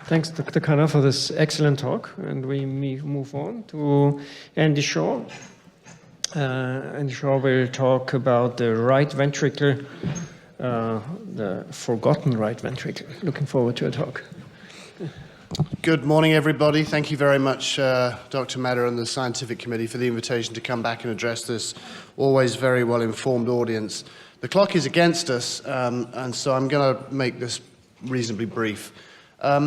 Thanks, Dr. Khanna, for this excellent talk. And we move on to Andy Shaw. Andy Shaw will talk about the right ventricle, the forgotten right ventricle. Looking forward to a talk. Good morning, everybody. Thank you very much, Dr. Mehta and the Scientific Committee for the invitation to come back and address this always very well-informed audience. The clock is against us, and so I'm going to make this reasonably brief.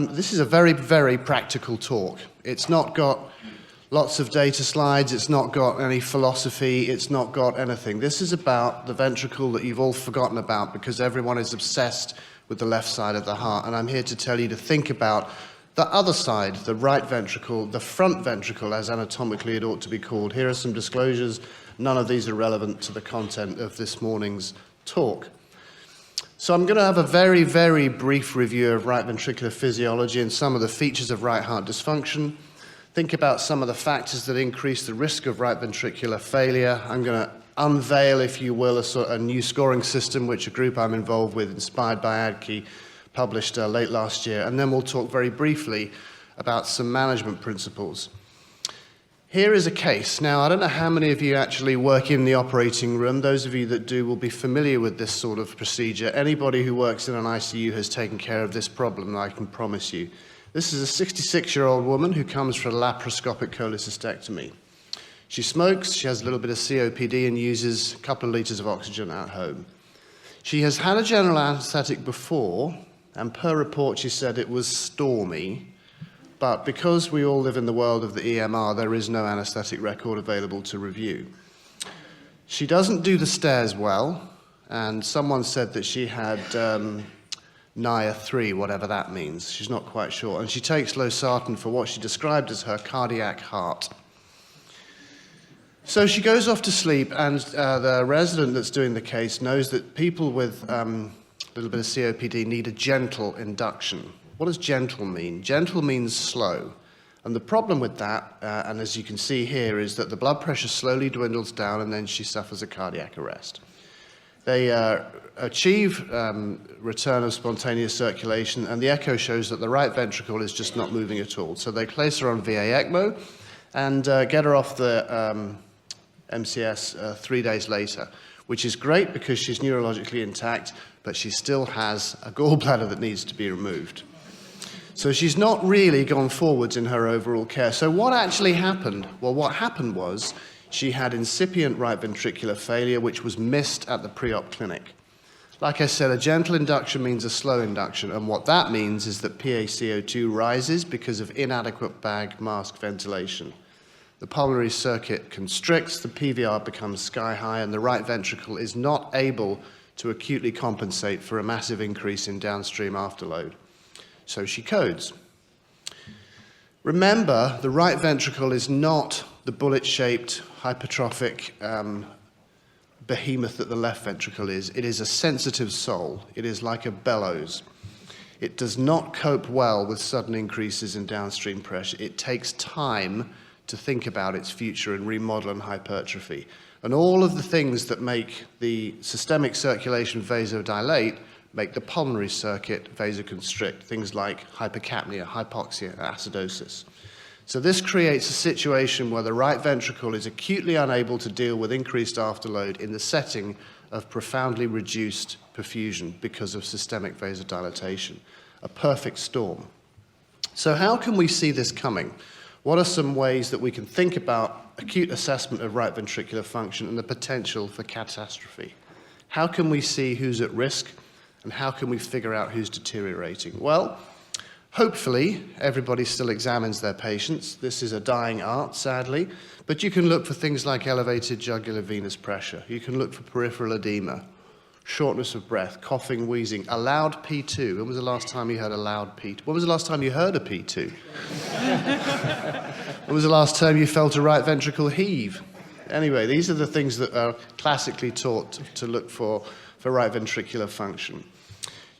This is a very, very practical talk. It's not got lots of data slides, it's not got any philosophy, it's not got anything. This is about the ventricle that you've all forgotten about because everyone is obsessed with the left side of the heart, and I'm here to tell you to think about the other side, the right ventricle, the front ventricle, as anatomically it ought to be called. Here are some disclosures. None of these are relevant to the content of this morning's talk. So I'm going to have a very, very brief review of right ventricular physiology and some of the features of right heart dysfunction. Think about some of the factors that increase the risk of right ventricular failure. I'm going to unveil, if you will, a new scoring system, which a group I'm involved with, inspired by ADKI, published late last year. And then we'll talk very briefly about some management principles. Here is a case. Now, I don't know how many of you actually work in the operating room. Those of you that do will be familiar with this sort of procedure. Anybody who works in an ICU has taken care of this problem, I can promise you. This is a 66-year-old woman who comes for a laparoscopic cholecystectomy. She smokes, she has a little bit of COPD and uses a couple of liters of oxygen at home. She has had a general anesthetic before, and per report she said it was stormy. But because we all live in the world of the EMR, there is no anesthetic record available to review. She doesn't do the stairs well, and someone said that she had NIA 3, whatever that means. She's not quite sure. And she takes losartan for what she described as her cardiac heart. So she goes off to sleep, and the resident that's doing the case knows that people with a little bit of COPD need a gentle induction. What does gentle mean? Gentle means slow. And the problem with that, and as you can see here, is that the blood pressure slowly dwindles down and then she suffers a cardiac arrest. They achieve return of spontaneous circulation, and the echo shows that the right ventricle is just not moving at all. So they place her on VA ECMO and get her off the MCS 3 days later, which is great because she's neurologically intact, but she still has a gallbladder that needs to be removed. So she's not really gone forwards in her overall care. So what actually happened? Well, what happened was she had incipient right ventricular failure, which was missed at the pre-op clinic. Like I said, a gentle induction means a slow induction, and what that means is that PaCO2 rises because of inadequate bag mask ventilation. The pulmonary circuit constricts, the PVR becomes sky high, and the right ventricle is not able to acutely compensate for a massive increase in downstream afterload. So she codes. Remember, the right ventricle is not the bullet-shaped, hypertrophic behemoth that the left ventricle is. It is a sensitive soul. It is like a bellows. It does not cope well with sudden increases in downstream pressure. It takes time to think about its future and remodel and hypertrophy. And all of the things that make the systemic circulation vasodilate make the pulmonary circuit vasoconstrict, things like hypercapnia, hypoxia, acidosis. So this creates a situation where the right ventricle is acutely unable to deal with increased afterload in the setting of profoundly reduced perfusion because of systemic vasodilatation, a perfect storm. So how can we see this coming? What are some ways that we can think about acute assessment of right ventricular function and the potential for catastrophe? How can we see who's at risk? And how can we figure out who's deteriorating? Well, hopefully, everybody still examines their patients. This is a dying art, sadly. But you can look for things like elevated jugular venous pressure. You can look for peripheral edema, shortness of breath, coughing, wheezing, a loud P2. When was the last time you heard a loud P2? When was the last time you heard a P2? When was the last time you felt a right ventricle heave? Anyway, these are the things that are classically taught to look for right ventricular function.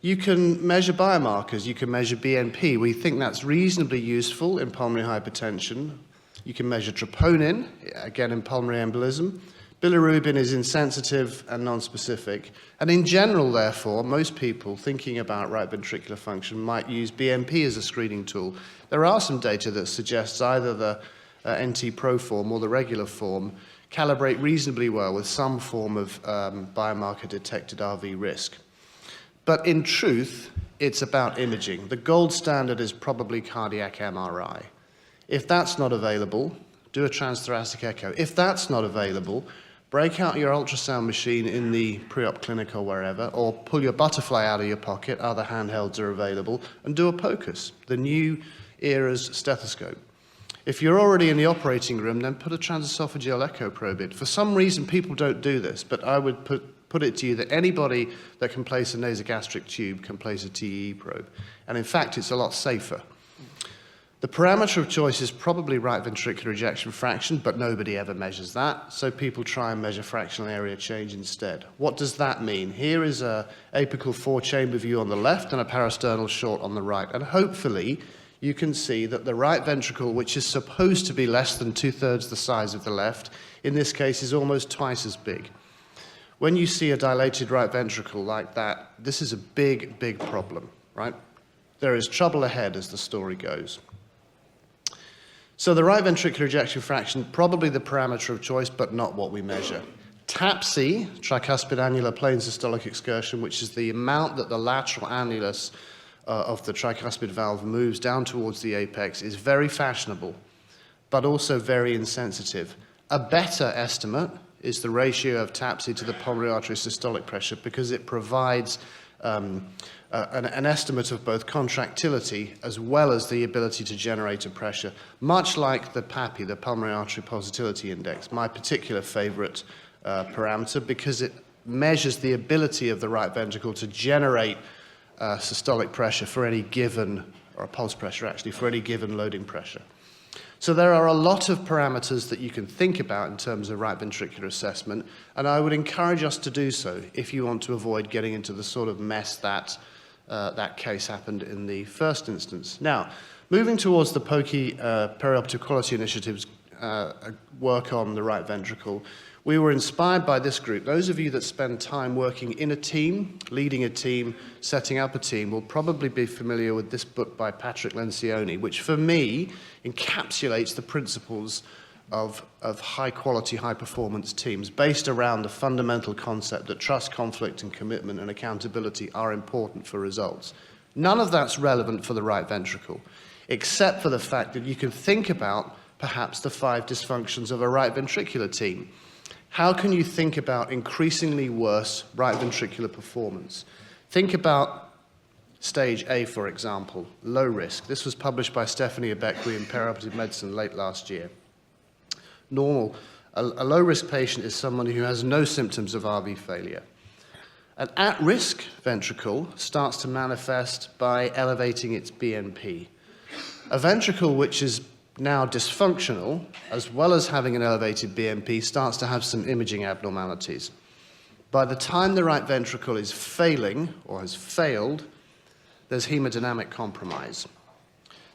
You can measure biomarkers. You can measure BNP. We think that's reasonably useful in pulmonary hypertension. You can measure troponin, again in pulmonary embolism. Bilirubin is insensitive and non-specific, and in general, therefore, most people thinking about right ventricular function might use BNP as a screening tool. There are some data that suggests either the NT-pro form or the regular form calibrate reasonably well with some form of biomarker-detected RV risk. But in truth, it's about imaging. The gold standard is probably cardiac MRI. If that's not available, do a transthoracic echo. If that's not available, break out your ultrasound machine in the pre-op clinic or wherever, or pull your butterfly out of your pocket, other handhelds are available, and do a POCUS, the new era's stethoscope. If you're already in the operating room, then put a transesophageal echo probe in. For some reason, people don't do this, but I would put it to you that anybody that can place a nasogastric tube can place a TEE probe. And in fact, it's a lot safer. The parameter of choice is probably right ventricular ejection fraction, but nobody ever measures that, so people try and measure fractional area change instead. What does that mean? Here is a apical four-chamber view on the left and a parasternal short on the right, and hopefully you can see that the right ventricle, which is supposed to be less than 2/3 the size of the left, in this case is almost twice as big. When you see a dilated right ventricle like that, this is a big, big problem, right? There is trouble ahead, as the story goes. So the right ventricular ejection fraction, probably the parameter of choice, but not what we measure. TAPSE, tricuspid annular plane systolic excursion, which is the amount that the lateral annulus of the tricuspid valve moves down towards the apex, is very fashionable, but also very insensitive. A better estimate is the ratio of TAPSE to the pulmonary artery systolic pressure, because it provides an estimate of both contractility as well as the ability to generate a pressure, much like the PAPI, the pulmonary artery positivity index, my particular favorite parameter, because it measures the ability of the right ventricle to generate systolic pressure for any given, or a pulse pressure actually, for any given loading pressure. So there are a lot of parameters that you can think about in terms of right ventricular assessment, and I would encourage us to do so if you want to avoid getting into the sort of mess that that case happened in the first instance. Now, moving towards the POCI perioperative quality initiatives work on the right ventricle, we were inspired by this group. Those of you that spend time working in a team, leading a team, setting up a team, will probably be familiar with this book by Patrick Lencioni, which for me encapsulates the principles of high-quality, high-performance teams based around the fundamental concept that trust, conflict, and commitment and accountability are important for results. None of that's relevant for the right ventricle, except for the fact that you can think about perhaps the 5 dysfunctions of a right ventricular team. How can you think about increasingly worse right ventricular performance? Think about stage A, for example, low risk. This was published by Stephanie Abekwi in Perioperative Medicine late last year. Normal, a low-risk patient is someone who has no symptoms of RV failure. An at-risk ventricle starts to manifest by elevating its BNP. A ventricle which is now dysfunctional, as well as having an elevated BNP, starts to have some imaging abnormalities. By the time the right ventricle is failing, or has failed, there's hemodynamic compromise.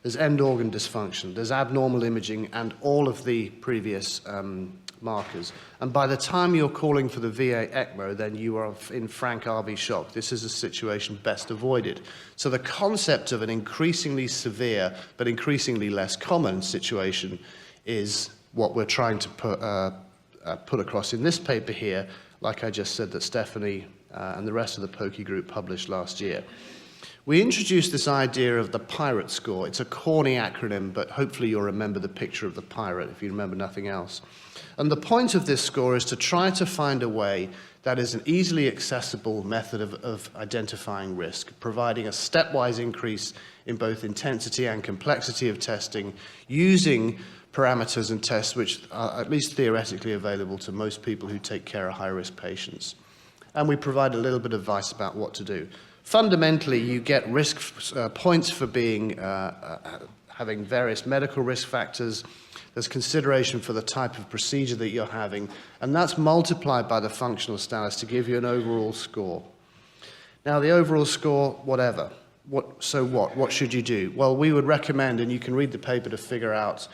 There's end organ dysfunction, there's abnormal imaging, and all of the previous markers. And by the time you're calling for the VA ECMO, then you are in frank RV shock. This is a situation best avoided. So the concept of an increasingly severe but increasingly less common situation is what we're trying to put across in this paper here, like I just said, that Stephanie and the rest of the POCI group published last year. We introduced this idea of the pirate score. It's a corny acronym, but hopefully you'll remember the picture of the pirate if you remember nothing else. And the point of this score is to try to find a way that is an easily accessible method of identifying risk, providing a stepwise increase in both intensity and complexity of testing, using parameters and tests which are at least theoretically available to most people who take care of high-risk patients. And we provide a little bit of advice about what to do. Fundamentally, you get risk points for being having various medical risk factors. There's consideration for the type of procedure that you're having, and that's multiplied by the functional status to give you an overall score. Now, the overall score, whatever. So what? What should you do? Well, we would recommend, and you can read the paper to figure out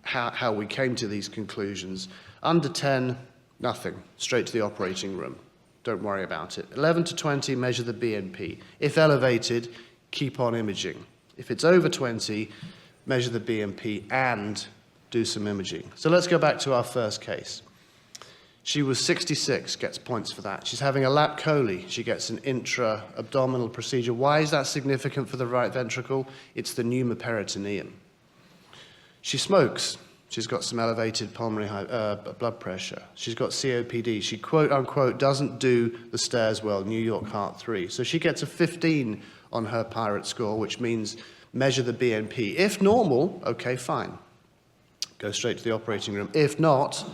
how we came to these conclusions. Under 10, Nothing. Straight to the operating room. Don't worry about it. 11 to 20, measure the BNP. If elevated, keep on imaging. If it's over 20, measure the BNP and do some imaging. So let's go back to our first case. She was 66, gets points for that. She's having a lap chole. She gets an intra-abdominal procedure. Why is that significant for the right ventricle? It's the pneumoperitoneum. She smokes. She's got some elevated pulmonary blood pressure. She's got COPD. She, quote unquote, doesn't do the stairs well, New York Heart 3. So she gets a 15 on her Pirate score, which means measure the BNP. If normal, okay, fine. Go straight to the operating room. If not,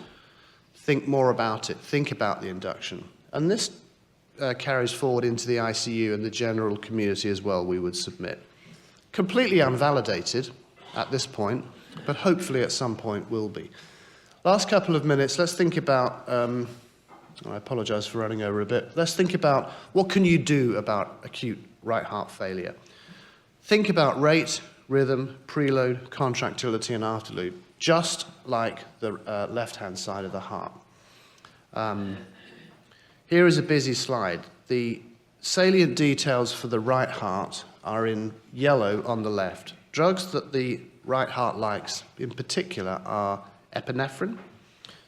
think more about it. Think about the induction. And this carries forward into the ICU and the general community as well, we would submit. Completely unvalidated at this point, but hopefully at some point will be. Last couple of minutes, let's think about, I apologize for running over a bit. Let's think about what can you do about acute right heart failure. Think about rate, rhythm, preload, contractility, and afterload, just like the left-hand side of the heart. Here is a busy slide. The salient details for the right heart are in yellow on the left. Drugs that the right heart likes, in particular, are epinephrine.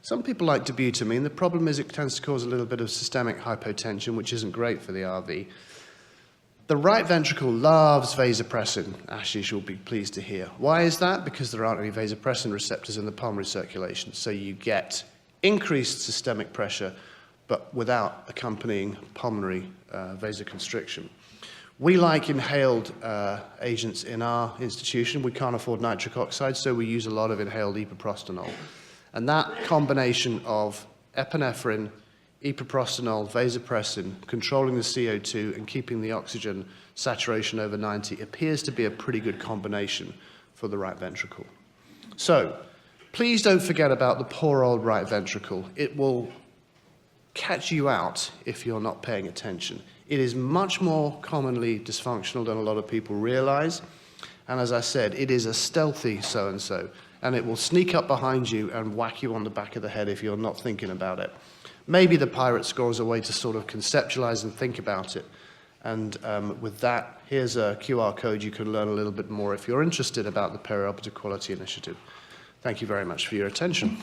Some people like dobutamine. The problem is it tends to cause a little bit of systemic hypotension, which isn't great for the RV. The right ventricle loves vasopressin, Ashish will be pleased to hear. Why is that? Because there aren't any vasopressin receptors in the pulmonary circulation, so you get increased systemic pressure, but without accompanying pulmonary vasoconstriction. We like inhaled agents in our institution. We can't afford nitric oxide, so we use a lot of inhaled epoprostenol. And that combination of epinephrine, epoprostenol, vasopressin, controlling the CO2 and keeping the oxygen saturation over 90 appears to be a pretty good combination for the right ventricle. So, please don't forget about the poor old right ventricle. It will catch you out if you're not paying attention. It is much more commonly dysfunctional than a lot of people realize. And as I said, it is a stealthy so-and-so, and it will sneak up behind you and whack you on the back of the head if you're not thinking about it. Maybe the Pirate score is a way to sort of conceptualize and think about it. And with that, here's a QR code you can learn a little bit more if you're interested about the Perioperative Quality Initiative. Thank you very much for your attention.